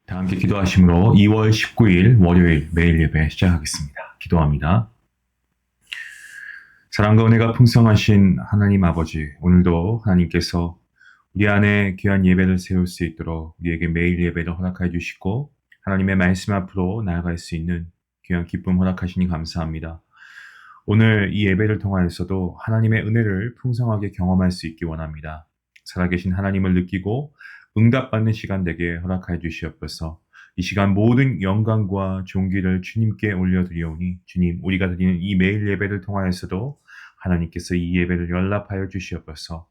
다 함께 기도하심으로 2월 19일 월요일 매일 예배 시작하겠습니다. 기도합니다. 사랑과 은혜가 풍성하신 하나님 아버지, 오늘도 하나님께서 우리 안에 귀한 예배를 세울 수 있도록 우리에게 매일 예배를 허락해 주시고 하나님의 말씀 앞으로 나아갈 수 있는 귀한 기쁨 허락하시니 감사합니다. 오늘 이 예배를 통하여서도 하나님의 은혜를 풍성하게 경험할 수 있기 원합니다. 살아계신 하나님을 느끼고 응답받는 시간 되게 허락하여 주시옵소서. 이 시간 모든 영광과 존귀를 주님께 올려드리오니 주님, 우리가 드리는 이 매일 예배를 통하여서도 하나님께서 이 예배를 연락하여 주시옵소서.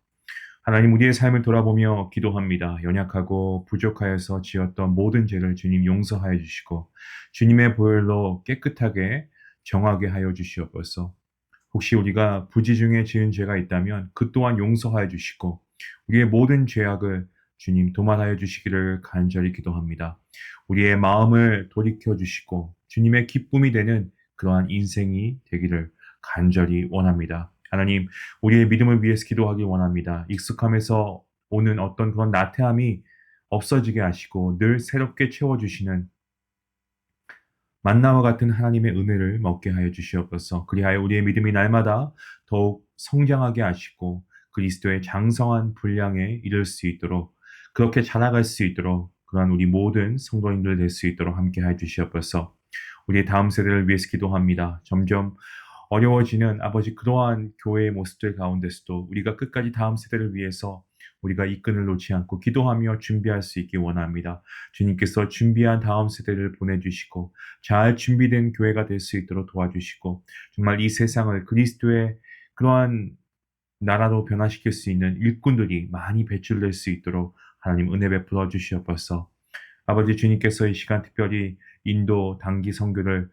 하나님, 우리의 삶을 돌아보며 기도합니다. 연약하고 부족하여서 지었던 모든 죄를 주님 용서하여 주시고 주님의 보혈로 깨끗하게 정하게 하여 주시옵소서. 혹시 우리가 부지 중에 지은 죄가 있다면 그 또한 용서하여 주시고 우리의 모든 죄악을 주님 도말하여 주시기를 간절히 기도합니다. 우리의 마음을 돌이켜 주시고 주님의 기쁨이 되는 그러한 인생이 되기를 간절히 원합니다. 하나님, 우리의 믿음을 위해서 기도하기 원합니다. 익숙함에서 오는 어떤 그런 나태함이 없어지게 하시고 늘 새롭게 채워주시는 만나와 같은 하나님의 은혜를 먹게 하여 주시옵소서. 그리하여 우리의 믿음이 날마다 더욱 성장하게 하시고 그리스도의 장성한 분량에 이를 수 있도록 그렇게 자라갈 수 있도록 그러한 우리 모든 성도님들 될 수 있도록 함께 하여 주시옵소서. 우리의 다음 세대를 위해서 기도합니다. 점점 어려워지는 아버지 그러한 교회의 모습들 가운데서도 우리가 끝까지 다음 세대를 위해서 우리가 이 끈을 놓지 않고 기도하며 준비할 수 있기 원합니다. 주님께서 준비한 다음 세대를 보내주시고 잘 준비된 교회가 될 수 있도록 도와주시고 정말 이 세상을 그리스도의 그러한 나라로 변화시킬 수 있는 일꾼들이 많이 배출될 수 있도록 하나님 은혜 베풀어 주시옵소서. 아버지, 주님께서 이 시간 특별히 인도 단기 선교를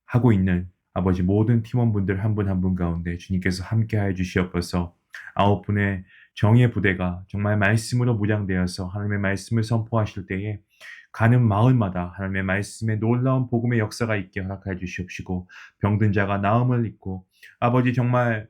하고 있는 아버지 모든 팀원분들 한 분 한 분 가운데 주님께서 함께하여 주시옵소서. 9분의 정예 부대가 정말 말씀으로 무장되어서 하나님의 말씀을 선포하실 때에 가는 마을마다 하나님의 말씀에 놀라운 복음의 역사가 있게 허락하여 주시옵시고 병든 자가 나음을 입고 아버지 정말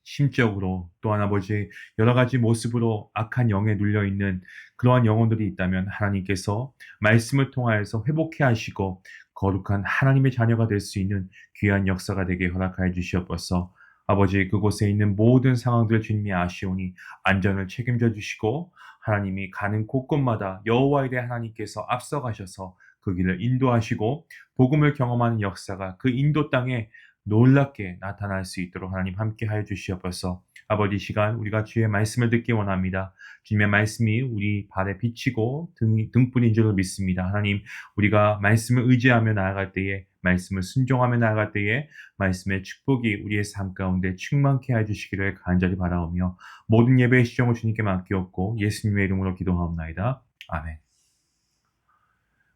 심적으로 또한 아버지 여러 가지 모습으로 악한 영에 눌려 있는 그러한 영혼들이 있다면 하나님께서 말씀을 통하여서 회복해 하시고 거룩한 하나님의 자녀가 될 수 있는 귀한 역사가 되게 허락하여 주시옵소서. 아버지, 그곳에 있는 모든 상황들 주님이 아시오니 안전을 책임져 주시고 하나님이 가는 곳곳마다 여호와에 대해 하나님께서 앞서가셔서 그 길을 인도하시고 복음을 경험하는 역사가 그 인도 땅에 놀랍게 나타날 수 있도록 하나님 함께 하여 주시옵소서. 아버지, 시간 우리가 주의 말씀을 듣기 원합니다. 주님의 말씀이 우리 발에 비치고 등불인 줄로 믿습니다. 하나님, 우리가 말씀을 의지하며 나아갈 때에 말씀을 순종하며 나아갈 때에 말씀의 축복이 우리의 삶 가운데 충만케 해주시기를 간절히 바라오며 모든 예배의 시종을 주님께 맡기옵고 예수님의 이름으로 기도하옵나이다. 아멘.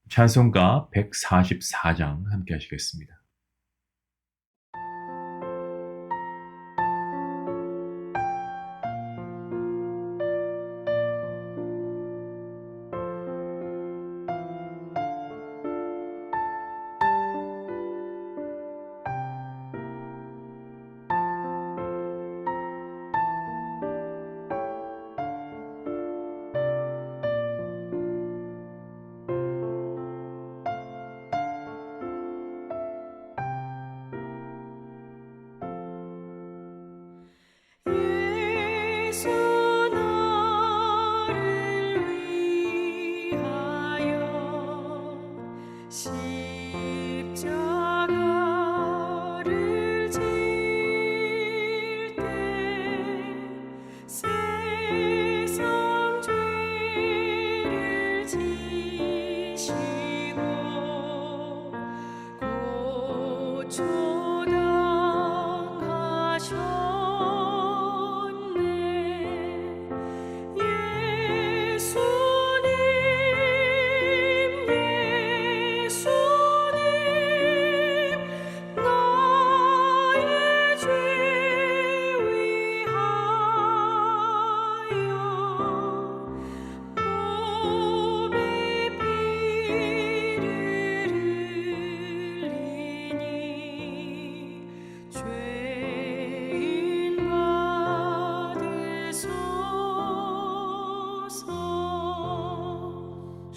찬송가 144장 함께 하시겠습니다.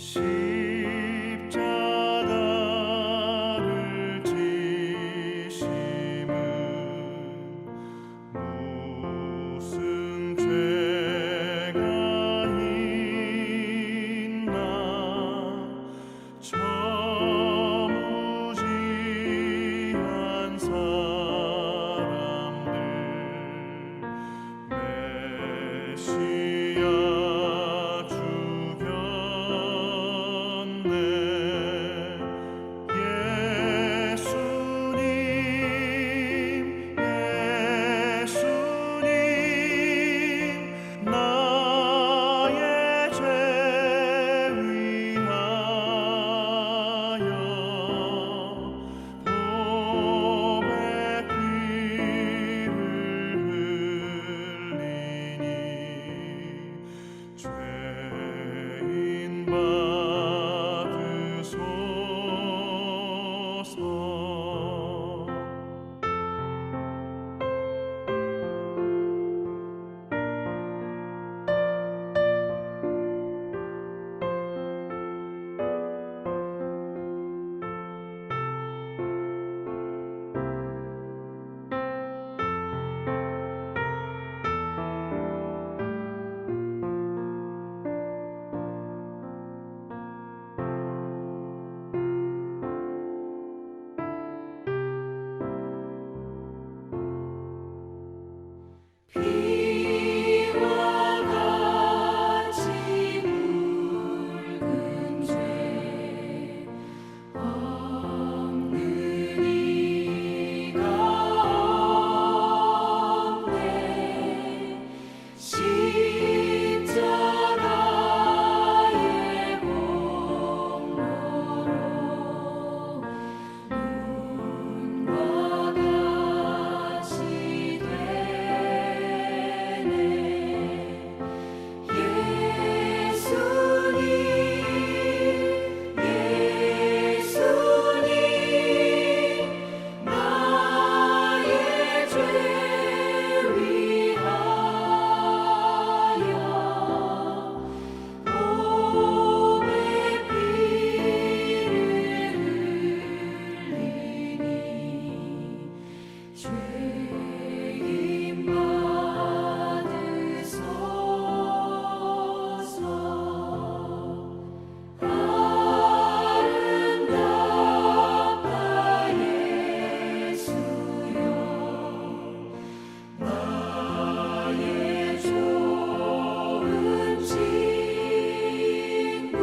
십자가를 지심은 무슨 죄가 있나 저 무지한 사람들 메시아 죽였네 예수님 예수님 나의 죄 위하여 보배 피를 흘리니 죄인 받으소서. 피와 같이 붉은 죄 없는 이가 없네 십자가의 공로로 눈과 같이 되네 예수님 예수님 나의 죄 위하여 보배 피를 흘리니 죄인 받으소서. 아름답다 예수여 나의 좋은 친구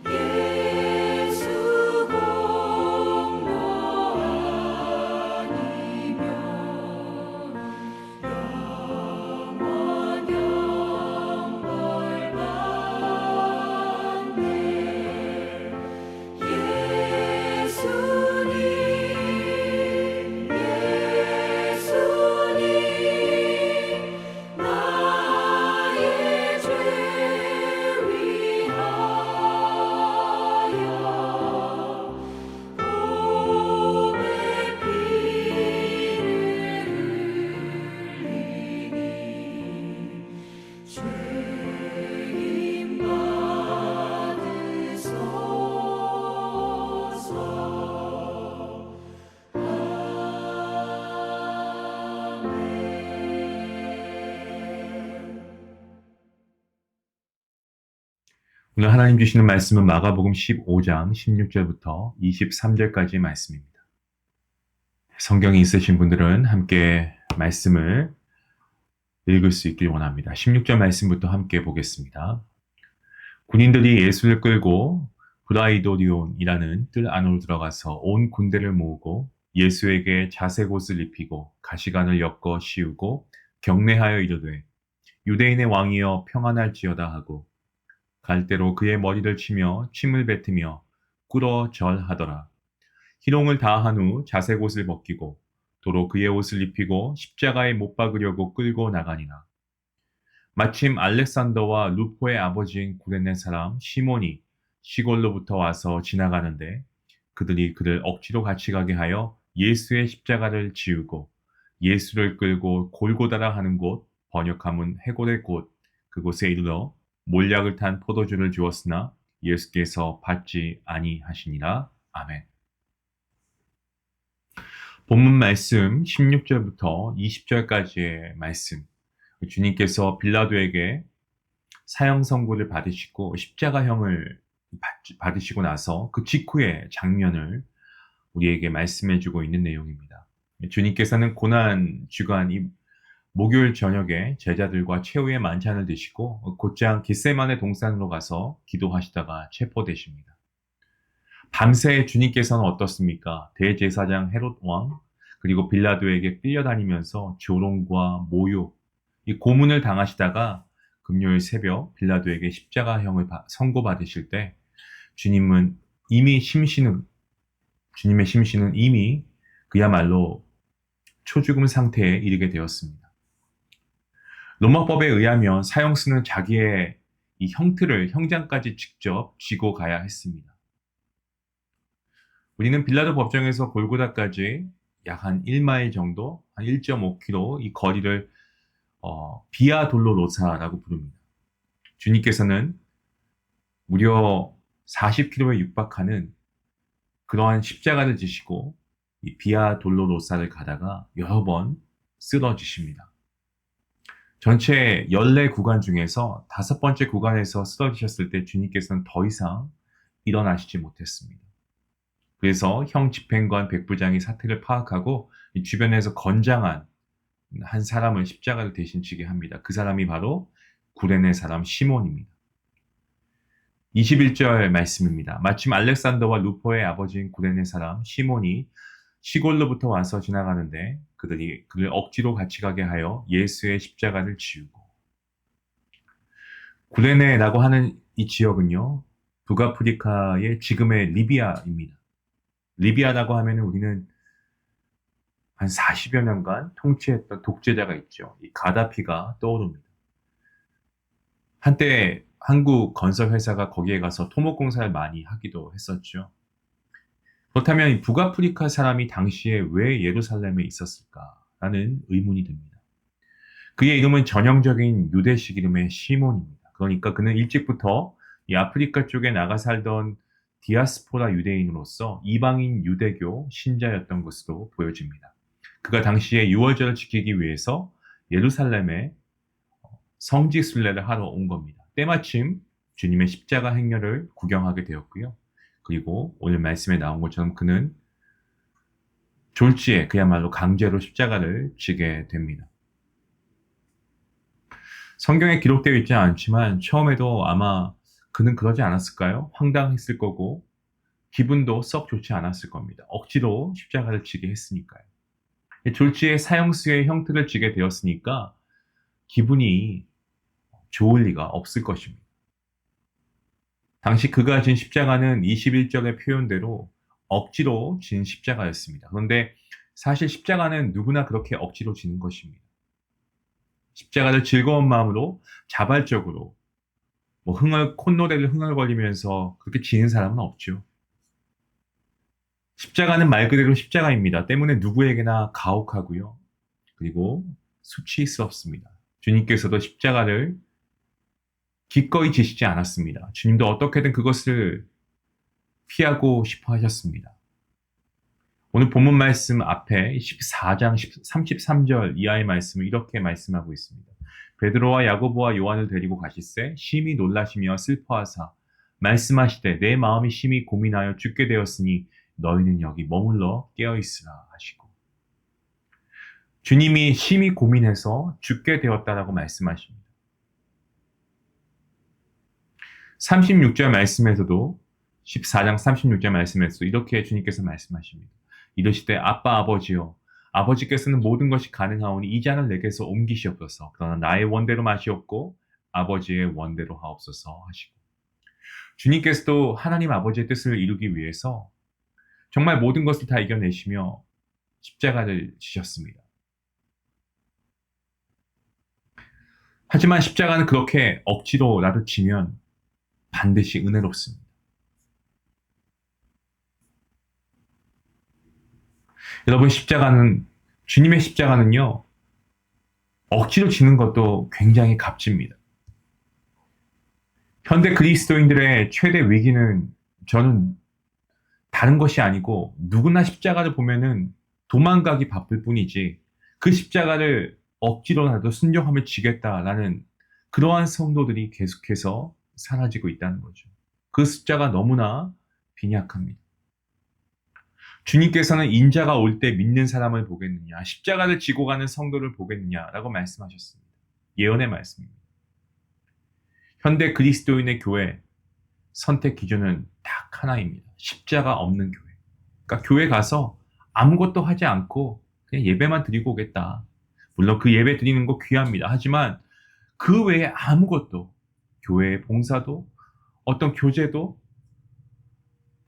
예수 공로 아니면 영원 영벌 받네 예수님 예수님 나의 죄 위하여 보배 피를 흘리니 죄인 받으소서. 아멘. 오늘 하나님 주시는 말씀은 마가복음 15장 16절부터 23절까지의 말씀입니다. 성경이 있으신 분들은 함께 말씀을 읽을 수 있길 원합니다. 16절 말씀부터 함께 보겠습니다. 군인들이 예수를 끌고 브라이도리온이라는 뜰 안으로 들어가서 온 군대를 모으고 예수에게 자색 옷을 입히고 가시관을 엮어 씌우고 경례하여 이르되 유대인의 왕이여 평안할지어다 하고 갈대로 그의 머리를 치며 침을 뱉으며 꿇어 절하더라. 희롱을 다한 후 자색 옷을 벗기고 도로 그의 옷을 입히고 십자가에 못 박으려고 끌고 나가니라. 마침 알렉산더와 루포의 아버지인 구레네 사람 시몬이 시골로부터 와서 지나가는데 그들이 그를 억지로 같이 가게 하여 예수의 십자가를 지우고 예수를 끌고 골고다라 하는 곳, 번역하면 해골의 곳, 그곳에 이르러 몰약을 탄 포도주를 주었으나 예수께서 받지 아니하시니라. 아멘. 본문 말씀 16절부터 20절까지의 말씀. 주님께서 빌라도에게 사형 선고를 받으시고 십자가형을 받으시고 나서 그 직후의 장면을 우리에게 말씀해 주고 있는 내용입니다. 주님께서는 고난 주간 이 목요일 저녁에 제자들과 최후의 만찬을 드시고 곧장 겟세마네 동산으로 가서 기도하시다가 체포되십니다. 밤새 주님께서는 어떻습니까? 대제사장 헤롯 왕 그리고 빌라도에게 끌려다니면서 조롱과 모욕, 이 고문을 당하시다가 금요일 새벽 빌라도에게 십자가형을 선고받으실 때 주님의 심신은 이미 그야말로 초죽음 상태에 이르게 되었습니다. 로마법에 의하면 사형수는 자기의 이 형틀을 형장까지 직접 쥐고 가야 했습니다. 우리는 빌라도 법정에서 골고다까지 약 한 1마일 정도, 한 1.5km 이 거리를 비아 돌로로사라고 부릅니다. 주님께서는 무려 40km에 육박하는 그러한 십자가를 지시고 이 비아 돌로로사를 가다가 여러 번 쓰러지십니다. 전체 14구간 중에서 5번째 구간에서 쓰러지셨을 때 주님께서는 더 이상 일어나시지 못했습니다. 그래서 형 집행관 백부장이 사태를 파악하고 이 주변에서 건장한 한 사람을 십자가를 대신 지게 합니다. 그 사람이 바로 구레네 사람 시몬입니다. 21절 말씀입니다. 마침 알렉산더와 루포의 아버지인 구레네 사람 시몬이 시골로부터 와서 지나가는데 그들이 그를 억지로 같이 가게 하여 예수의 십자가를 지우고. 구레네라고 하는 이 지역은요, 북아프리카의 지금의 리비아입니다. 리비아라고 하면 우리는 한 40여 년간 통치했던 독재자가 있죠. 이 가다피가 떠오릅니다. 한때 한국 건설회사가 거기에 가서 토목공사를 많이 하기도 했었죠. 그렇다면 이 북아프리카 사람이 당시에 왜 예루살렘에 있었을까라는 의문이 듭니다. 그의 이름은 전형적인 유대식 이름의 시몬입니다. 그러니까 그는 일찍부터 이 아프리카 쪽에 나가 살던 디아스포라 유대인으로서 이방인 유대교 신자였던 것으로 보여집니다. 그가 당시에 유월절을 지키기 위해서 예루살렘에 성지 순례를 하러 온 겁니다. 때마침 주님의 십자가 행렬을 구경하게 되었고요. 그리고 오늘 말씀에 나온 것처럼 그는 졸지에 그야말로 강제로 십자가를 지게 됩니다. 성경에 기록되어 있지 않지만 처음에도 아마 그는 그러지 않았을까요? 황당했을 거고 기분도 썩 좋지 않았을 겁니다. 억지로 십자가를 지게 했으니까요. 졸지에 사형수의 형틀을 지게 되었으니까 기분이 좋을 리가 없을 것입니다. 당시 그가 진 십자가는 21절의 표현대로 억지로 진 십자가였습니다. 그런데 사실 십자가는 누구나 그렇게 억지로 지는 것입니다. 십자가를 즐거운 마음으로 자발적으로 콧노래를 흥얼거리면서 그렇게 지는 사람은 없죠. 십자가는 말 그대로 십자가입니다. 때문에 누구에게나 가혹하고요. 그리고 수치스럽습니다. 주님께서도 십자가를 기꺼이 지시지 않았습니다. 주님도 어떻게든 그것을 피하고 싶어 하셨습니다. 오늘 본문 말씀 앞에 14장 33절 이하의 말씀을 이렇게 말씀하고 있습니다. 베드로와 야고보와 요한을 데리고 가시세 심히 놀라시며 슬퍼하사 말씀하시되 내 마음이 심히 고민하여 죽게 되었으니 너희는 여기 머물러 깨어있으라 하시고. 주님이 심히 고민해서 죽게 되었다라고 말씀하십니다. 36절 말씀에서도 14장 36절 말씀에서도 이렇게 주님께서 말씀하십니다. 이르시되 아빠 아버지여 아버지께서는 모든 것이 가능하오니 이 잔을 내게서 옮기시옵소서. 그러나 나의 원대로 마시옵고 아버지의 원대로 하옵소서 하시고. 주님께서도 하나님 아버지의 뜻을 이루기 위해서 정말 모든 것을 다 이겨내시며 십자가를 지셨습니다. 하지만 십자가는 그렇게 억지로라도 지면 반드시 은혜롭습니다. 여러분, 주님의 십자가는요, 억지로 지는 것도 굉장히 값집니다. 현대 그리스도인들의 최대 위기는 저는 다른 것이 아니고 누구나 십자가를 보면은 도망가기 바쁠 뿐이지 그 십자가를 억지로라도 순종하며 지겠다라는 그러한 성도들이 계속해서 사라지고 있다는 거죠. 그 숫자가 너무나 빈약합니다. 주님께서는 인자가 올 때 믿는 사람을 보겠느냐, 십자가를 지고 가는 성도를 보겠느냐라고 말씀하셨습니다. 예언의 말씀입니다. 현대 그리스도인의 교회 선택 기준은 딱 하나입니다. 십자가 없는 교회. 그러니까 교회 가서 아무것도 하지 않고 그냥 예배만 드리고 오겠다. 물론 그 예배 드리는 거 귀합니다. 하지만 그 외에 아무것도 교회의 봉사도 어떤 교제도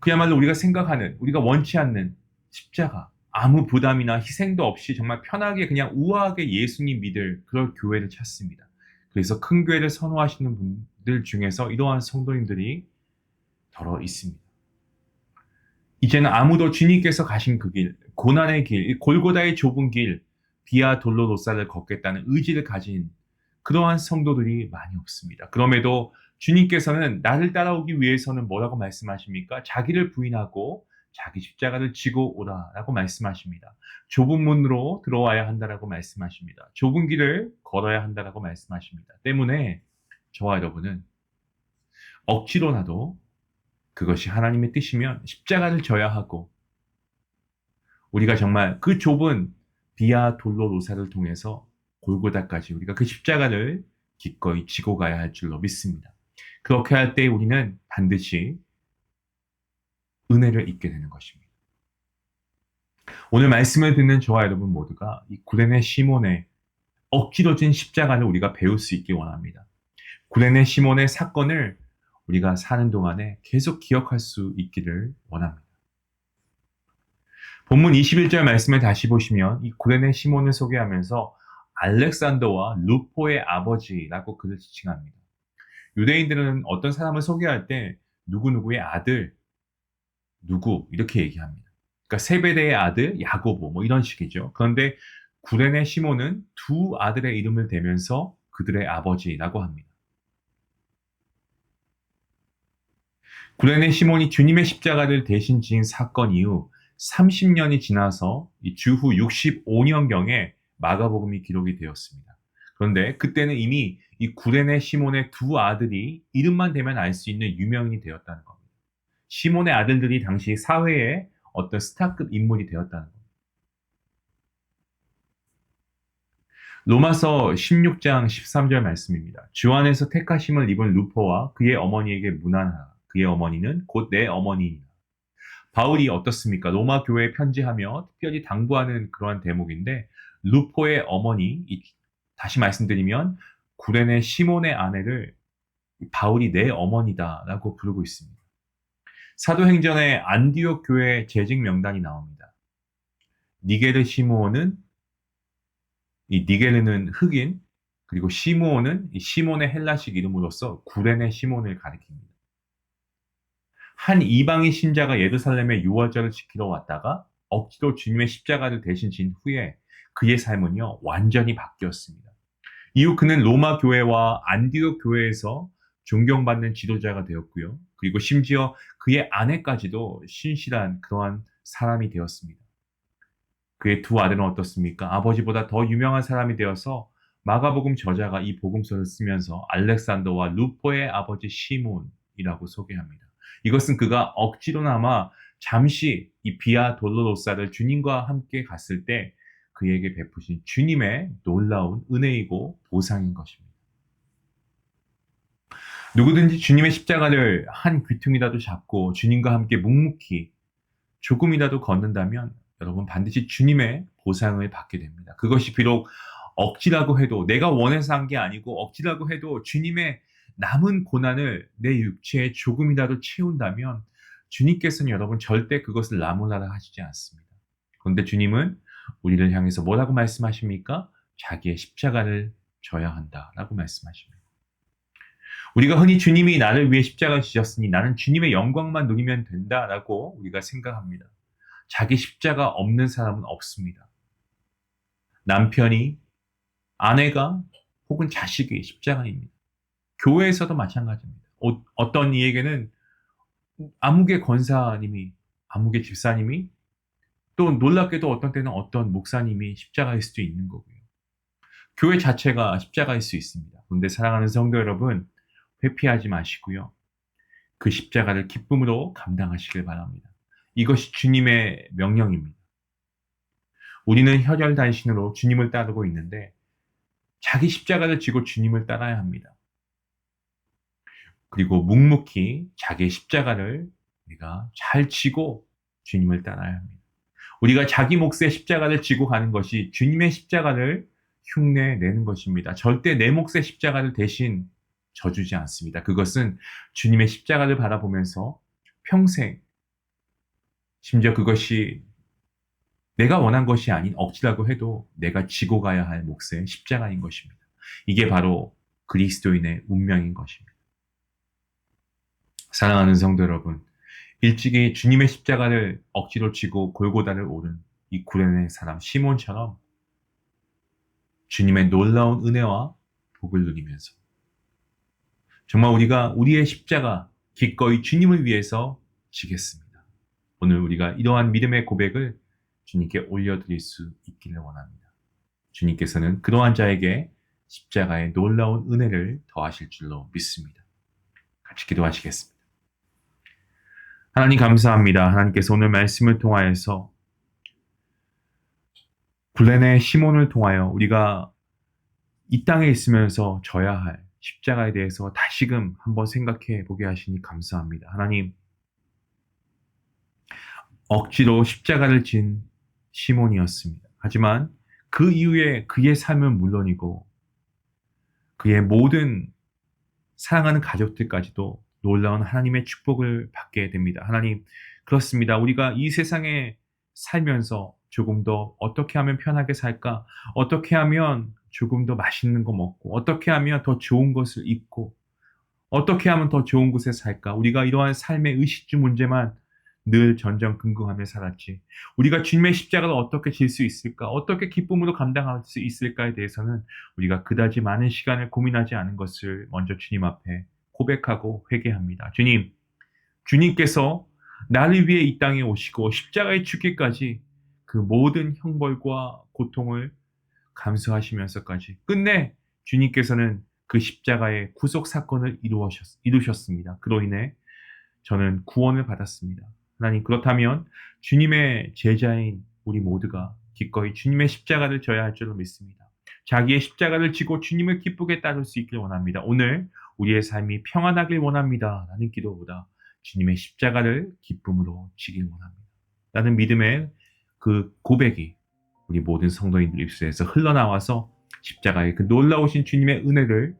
그야말로 우리가 생각하는 우리가 원치 않는 십자가 아무 부담이나 희생도 없이 정말 편하게 그냥 우아하게 예수님 믿을 그런 교회를 찾습니다. 그래서 큰 교회를 선호하시는 분들 중에서 이러한 성도님들이 더러 있습니다. 이제는 아무도 주님께서 가신 그 길, 고난의 길, 골고다의 좁은 길, 비아 돌로로사를 걷겠다는 의지를 가진 그러한 성도들이 많이 없습니다. 그럼에도 주님께서는 나를 따라오기 위해서는 뭐라고 말씀하십니까? 자기를 부인하고 자기 십자가를 지고 오라라고 말씀하십니다. 좁은 문으로 들어와야 한다라고 말씀하십니다. 좁은 길을 걸어야 한다라고 말씀하십니다. 때문에 저와 여러분은 억지로라도 그것이 하나님의 뜻이면 십자가를 져야 하고 우리가 정말 그 좁은 비아 돌로로사를 통해서 골고다까지 우리가 그 십자가를 기꺼이 지고 가야 할 줄로 믿습니다. 그렇게 할 때 우리는 반드시 은혜를 입게 되는 것입니다. 오늘 말씀을 듣는 저와 여러분 모두가 이 구레네 시몬의 억지로 진 십자가를 우리가 배울 수 있기 원합니다. 구레네 시몬의 사건을 우리가 사는 동안에 계속 기억할 수 있기를 원합니다. 본문 21절 말씀을 다시 보시면 이 구레네 시몬을 소개하면서 알렉산더와 루포의 아버지라고 그를 지칭합니다. 유대인들은 어떤 사람을 소개할 때 누구누구의 아들, 누구 이렇게 얘기합니다. 그러니까 세베대의 아들 야고보 뭐 이런 식이죠. 그런데 구레네 시몬은 두 아들의 이름을 대면서 그들의 아버지라고 합니다. 구레네 시몬이 주님의 십자가를 대신 지은 사건 이후 30년이 지나서 주후 65년경에 마가복음이 기록이 되었습니다. 그런데 그때는 이미 이 구레네 시몬의 두 아들이 이름만 대면 알 수 있는 유명인이 되었다는 겁니다. 시몬의 아들들이 당시 사회의 어떤 스타급 인물이 되었다는 겁니다. 로마서 16장 13절 말씀입니다. 주 안에서 택하심을 입은 루포와 그의 어머니에게 문안하라. 그의 어머니는 곧 내 어머니이니라. 바울이 어떻습니까? 로마 교회에 편지하며 특별히 당부하는 그러한 대목인데 루포의 어머니, 다시 말씀드리면 구레네 시몬의 아내를 바울이 내 어머니다라고 부르고 있습니다. 사도행전에 안디옥 교회 재직 명단이 나옵니다. 니게르 시므온은 이 니게르는 흑인, 그리고 시므온은 시몬의 헬라식 이름으로서 구레네 시몬을 가리킵니다. 한 이방인 신자가 예루살렘의 유월절을 지키러 왔다가 억지로 주님의 십자가를 대신 진 후에 그의 삶은요 완전히 바뀌었습니다. 이후 그는 로마 교회와 안디옥 교회에서 존경받는 지도자가 되었고요. 그리고 심지어 그의 아내까지도 신실한 그러한 사람이 되었습니다. 그의 두 아들은 어떻습니까? 아버지보다 더 유명한 사람이 되어서 마가복음 저자가 이 복음서를 쓰면서 알렉산더와 루포의 아버지 시몬이라고 소개합니다. 이것은 그가 억지로나마 잠시 이 비아 돌로로사를 주님과 함께 갔을 때 그에게 베푸신 주님의 놀라운 은혜이고 보상인 것입니다. 누구든지 주님의 십자가를 한 귀퉁이라도 잡고 주님과 함께 묵묵히 조금이라도 걷는다면 여러분 반드시 주님의 보상을 받게 됩니다. 그것이 비록 억지라고 해도 내가 원해서 한 게 아니고 억지라고 해도 주님의 남은 고난을 내 육체에 조금이라도 채운다면 주님께서는 여러분 절대 그것을 나무라라 하시지 않습니다. 그런데 주님은 우리를 향해서 뭐라고 말씀하십니까? 자기의 십자가를 져야 한다라고 말씀하십니다. 우리가 흔히 주님이 나를 위해 십자가를 지셨으니 나는 주님의 영광만 누리면 된다라고 우리가 생각합니다. 자기 십자가 없는 사람은 없습니다. 남편이, 아내가 혹은 자식이 십자가입니다. 교회에서도 마찬가지입니다. 어떤 이에게는 아무개 권사님이, 아무개 집사님이, 또 놀랍게도 어떤 때는 어떤 목사님이 십자가일 수도 있는 거고요. 교회 자체가 십자가일 수 있습니다. 그런데 사랑하는 성도 여러분, 회피하지 마시고요. 그 십자가를 기쁨으로 감당하시길 바랍니다. 이것이 주님의 명령입니다. 우리는 혈혈단신으로 주님을 따르고 있는데 자기 십자가를 지고 주님을 따라야 합니다. 그리고 묵묵히 자기의 십자가를 우리가 잘 지고 주님을 따라야 합니다. 우리가 자기 몫의 십자가를 지고 가는 것이 주님의 십자가를 흉내내는 것입니다. 절대 내 몫의 십자가를 대신 져주지 않습니다. 그것은 주님의 십자가를 바라보면서 평생, 심지어 그것이 내가 원한 것이 아닌 억지라고 해도 내가 지고 가야 할 몫의 십자가인 것입니다. 이게 바로 그리스도인의 운명인 것입니다. 사랑하는 성도 여러분, 일찍이 주님의 십자가를 억지로 지고 골고다를 오른 이 구레네 사람 시몬처럼 주님의 놀라운 은혜와 복을 누리면서 정말 우리가 우리의 십자가 기꺼이 주님을 위해서 지겠습니다. 오늘 우리가 이러한 믿음의 고백을 주님께 올려드릴 수 있기를 원합니다. 주님께서는 그러한 자에게 십자가의 놀라운 은혜를 더하실 줄로 믿습니다. 같이 기도하시겠습니다. 하나님 감사합니다. 하나님께서 오늘 말씀을 통하여서 구레네 시몬을 통하여 우리가 이 땅에 있으면서 져야 할 십자가에 대해서 다시금 한번 생각해 보게 하시니 감사합니다. 하나님, 억지로 십자가를 진 시몬이었습니다. 하지만 그 이후에 그의 삶은 물론이고 그의 모든 사랑하는 가족들까지도 놀라운 하나님의 축복을 받게 됩니다. 하나님, 그렇습니다. 우리가 이 세상에 살면서 조금 더 어떻게 하면 편하게 살까? 어떻게 하면 조금 더 맛있는 거 먹고, 어떻게 하면 더 좋은 것을 입고, 어떻게 하면 더 좋은 곳에 살까? 우리가 이러한 삶의 의식주 문제만 늘 전전긍긍하며 살았지. 우리가 주님의 십자가를 어떻게 질 수 있을까? 어떻게 기쁨으로 감당할 수 있을까에 대해서는 우리가 그다지 많은 시간을 고민하지 않은 것을 먼저 주님 앞에 고백하고 회개합니다. 주님, 주님께서 나를 위해 이 땅에 오시고 십자가에 죽기까지 그 모든 형벌과 고통을 감수하시면서까지 끝내 주님께서는 그 십자가의 구속 사건을 이루셨습니다. 그로 인해 저는 구원을 받았습니다. 하나님, 그렇다면 주님의 제자인 우리 모두가 기꺼이 주님의 십자가를 져야 할 줄로 믿습니다. 자기의 십자가를 지고 주님을 기쁘게 따를 수 있길 원합니다. 오늘 우리의 삶이 평안하길 원합니다. 라는 기도보다 주님의 십자가를 기쁨으로 지길 원합니다. 라는 믿음의 그 고백이 우리 모든 성도인들 입술에서 흘러나와서 십자가의 그 놀라우신 주님의 은혜를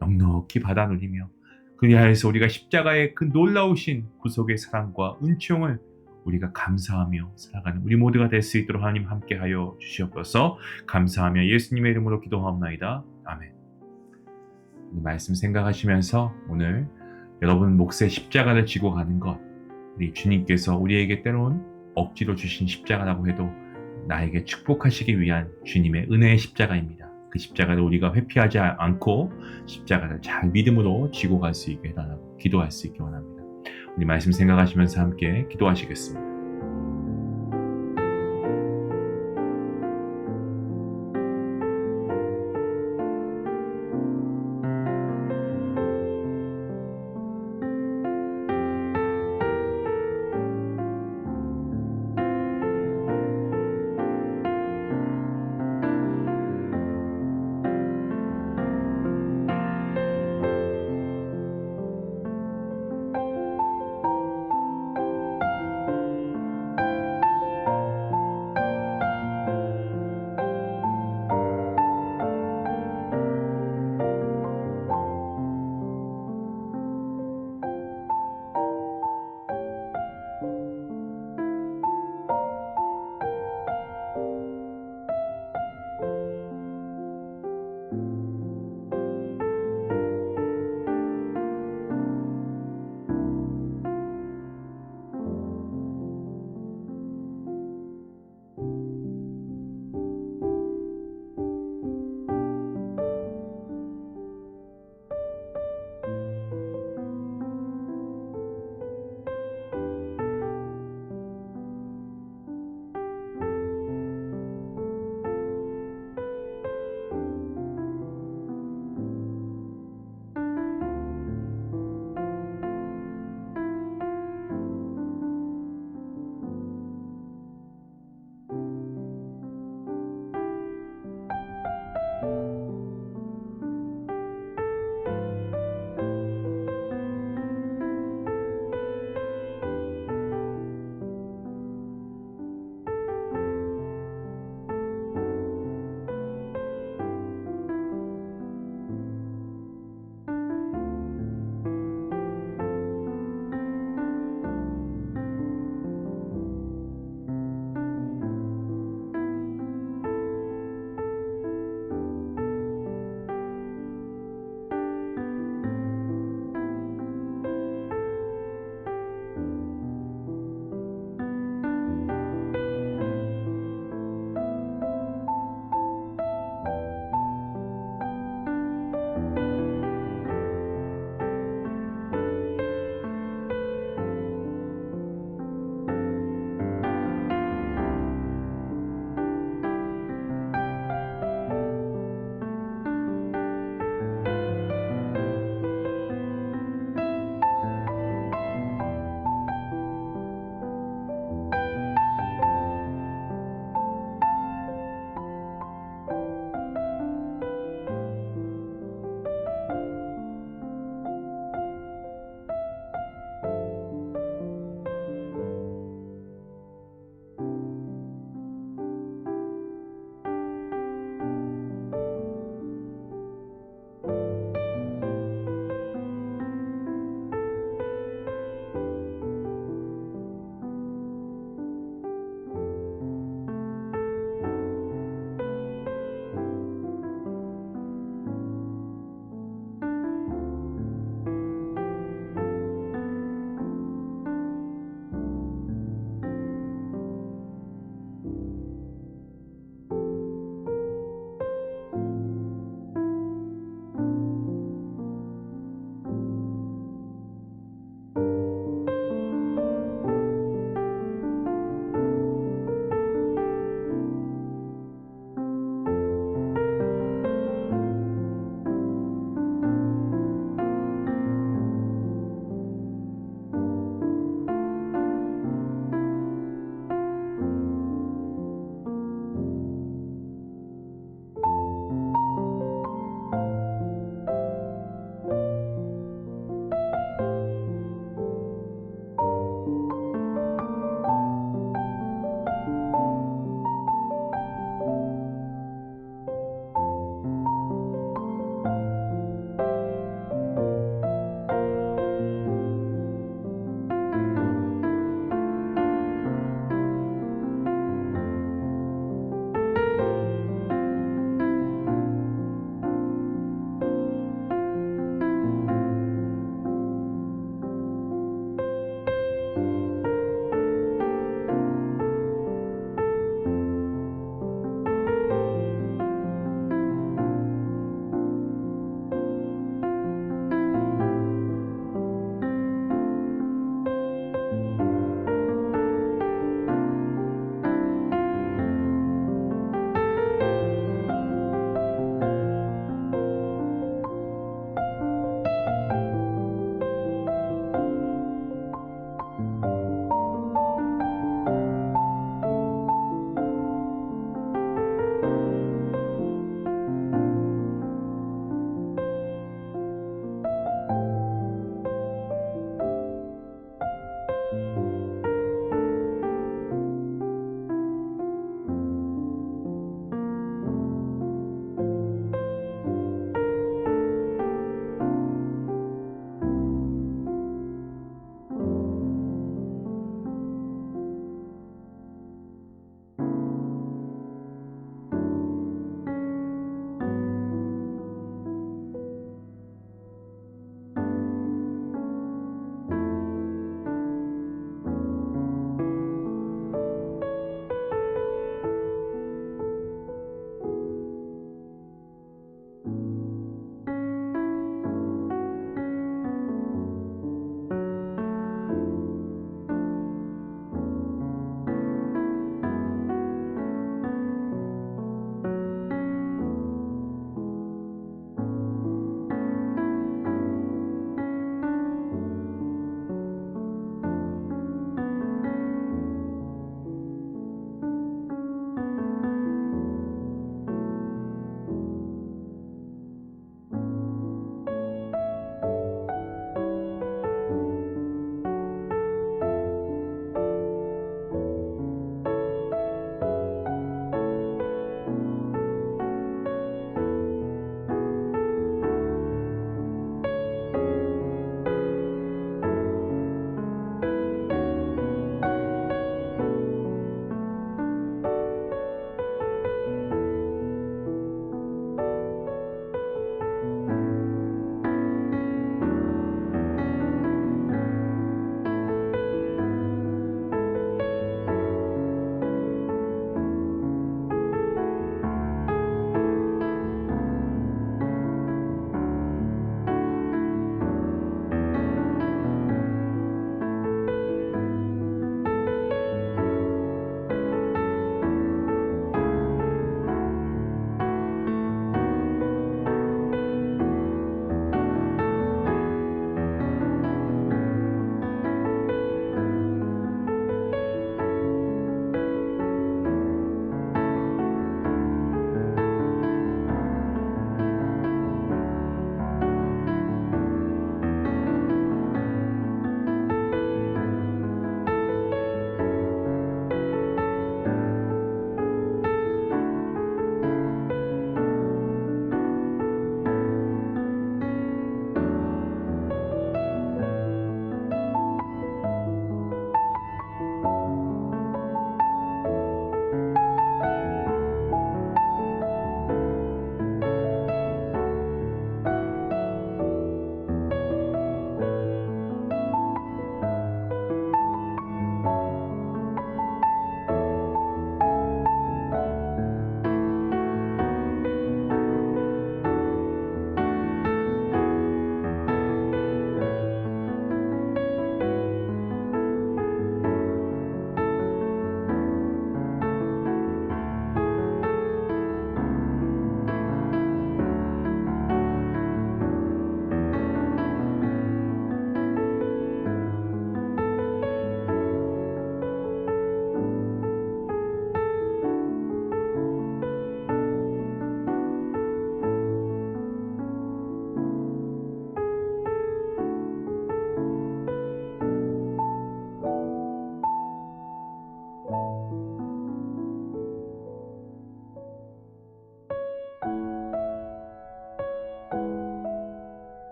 넉넉히 받아 누리며 그리하여서 우리가 십자가의 그 놀라우신 구속의 사랑과 은총을 우리가 감사하며 살아가는 우리 모두가 될 수 있도록 하나님 함께하여 주시옵소서. 감사하며 예수님의 이름으로 기도하옵나이다. 아멘. 이 말씀 생각하시면서 오늘 여러분 몫의 십자가를 지고 가는 것, 우리 주님께서 우리에게 때론 억지로 주신 십자가라고 해도 나에게 축복하시기 위한 주님의 은혜의 십자가입니다. 그 십자가를 우리가 회피하지 않고 십자가를 잘 믿음으로 지고 갈 수 있게 해달라고 기도할 수 있기 원합니다. 우리 말씀 생각하시면서 함께 기도하시겠습니다.